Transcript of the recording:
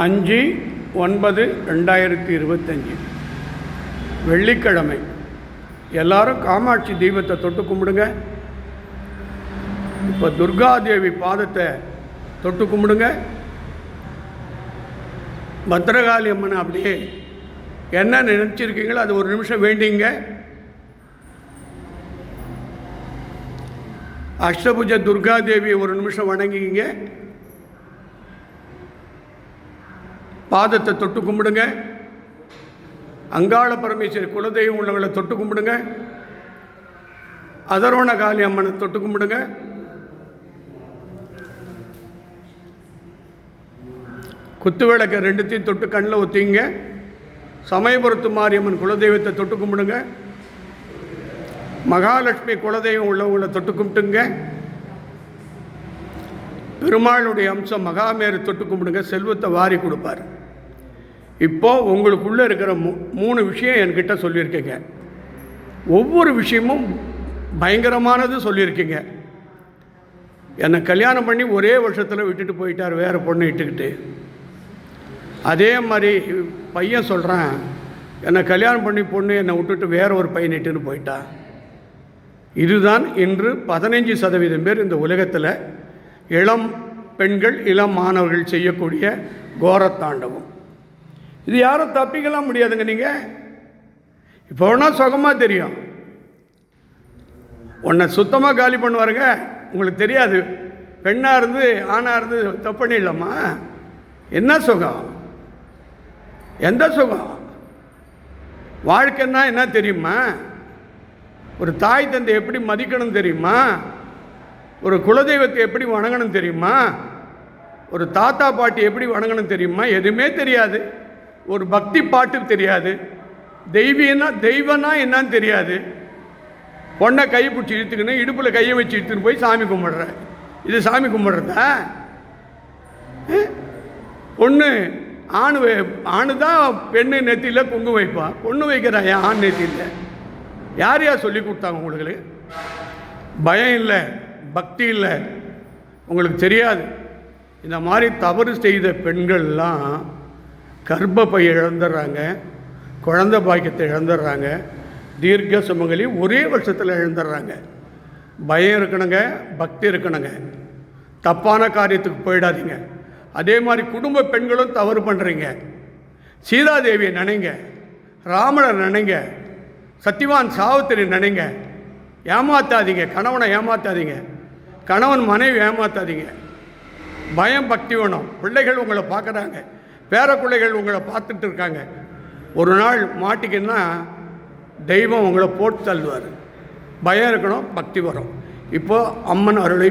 5/9/2025 வெள்ளிக்கிழமை. எல்லாரும் காமாட்சி தீபத்தை தொட்டு கும்பிடுங்க. இப்போ துர்காதேவி பாதத்தை தொட்டு கும்பிடுங்க. பத்ரகாளி அம்மன் அப்படியே என்ன நினச்சிருக்கீங்களோ அது ஒரு நிமிஷம் வேண்டிங்க. அஷ்டபுஜ துர்காதேவியை ஒரு நிமிஷம் வணங்கிங்க. பாதத்தை தொட்டு கும்பிடுங்க. அங்காள பரமேஸ்வரி குலதெய்வம் உள்ளவங்களை தொட்டு கும்பிடுங்க. அதர்வண காளி அம்மனை தொட்டு கும்பிடுங்க. குத்து விளக்க ரெண்டுத்தையும் தொட்டு கண்ணில் ஒத்திங்க. சமயபுரத்து மாரியம்மன் குலதெய்வத்தை தொட்டு கும்பிடுங்க. மகாலட்சுமி குலதெய்வம் உள்ளவங்களை தொட்டு கும்பிட்டுங்க. பெருமாளுடைய அம்சம் மகாமேரு தொட்டு கும்பிடுங்க. செல்வத்தை வாரி கொடுப்பார். இப்போது உங்களுக்குள்ளே இருக்கிற 3 விஷயம் என்கிட்ட சொல்லியிருக்கீங்க. ஒவ்வொரு விஷயமும் பயங்கரமானது சொல்லியிருக்கீங்க. என்னை கல்யாணம் பண்ணி ஒரே வருஷத்தில் விட்டுட்டு போயிட்டார் வேறு பொண்ணை இட்டுக்கிட்டு. அதே மாதிரி பையன் சொல்கிறான், என்னை கல்யாணம் பண்ணி பொண்ணு என்னை விட்டுட்டு வேற ஒரு பையன் இட்டுன்னு போயிட்டா. இதுதான் இன்று 15% பேர் இந்த உலகத்தில் இளம் பெண்கள் இளம் மாணவர்கள் செய்யக்கூடிய கோரத்தாண்டவம். இது யாரும் தப்பிக்கலாம் முடியாதுங்க. நீங்கள் இப்போ வேணால் சுகமாக தெரியும். உன்னை சுத்தமாக காலி பண்ணுவாருங்க. உங்களுக்கு தெரியாது. பெண்ணாக இருந்து ஆணாக இருந்து தப்பு பண்ணிடலாமா? என்ன சுகம்? எந்த சுகம்? வாழ்க்கைன்னா என்ன தெரியுமா? ஒரு தாய் தந்தை எப்படி மதிக்கணும் தெரியுமா? ஒரு குலதெய்வத்தை எப்படி வணங்கணும் தெரியுமா? ஒரு தாத்தா பாட்டி எப்படி வணங்கணும் தெரியுமா? எதுவுமே தெரியாது. ஒரு பக்தி பாட்டு தெரியாது. தெய்வம்னா என்னன்னு தெரியாது. பொண்ணை கை பிடிச்சி இழுத்துக்கணும், இடுப்பில் கையை வச்சு இழுத்துன்னு போய் சாமி கும்பிட்ற. இது சாமி கும்பிட்றதா? பொண்ணு ஆணு தான் பெண்ணு நெத்தியில் குங்குமம் வைப்பா. பொண்ணு வைக்கிறான் ஏன் ஆண் நெத்தியில்? யார் சொல்லி கொடுத்தாங்க உங்களுக்கு? பயம் இல்லை, பக்தி இல்லை, உங்களுக்கு தெரியாது. இந்த மாதிரி தவறு செய்த பெண்கள்லாம் கர்ப்பப்பை இழந்துடுறாங்க, குழந்தை பாக்கியத்தை இழந்துடுறாங்க, தீர்க்க சுமங்கலி ஒரே வருஷத்தில் இழந்துடுறாங்க. பயம் இருக்கணுங்க, பக்தி இருக்கணுங்க. தப்பான காரியத்துக்கு போயிடாதீங்க. அதே மாதிரி குடும்ப பெண்களும் தவறு பண்ணுறீங்க. சீதாதேவியை நினைங்க, ராமனை நினைங்க, சத்தியவான் சாவித்திரி நினைங்க. ஏமாற்றாதீங்க, கணவனை ஏமாற்றாதீங்க, கணவன் மனைவி ஏமாற்றாதீங்க. பயம் பக்தி வேணும். பிள்ளைகள் உங்களை பார்க்குறாங்க, பேர பிள்ளைகள் உங்களை பார்த்துட்டு இருக்காங்க. ஒரு நாள் மாட்டிக்கின்னா தெய்வம் உங்களை போட்டு தள்ளுவார். பயம் இருக்கணும், பக்தி வரும். இப்போது அம்மன் அருளை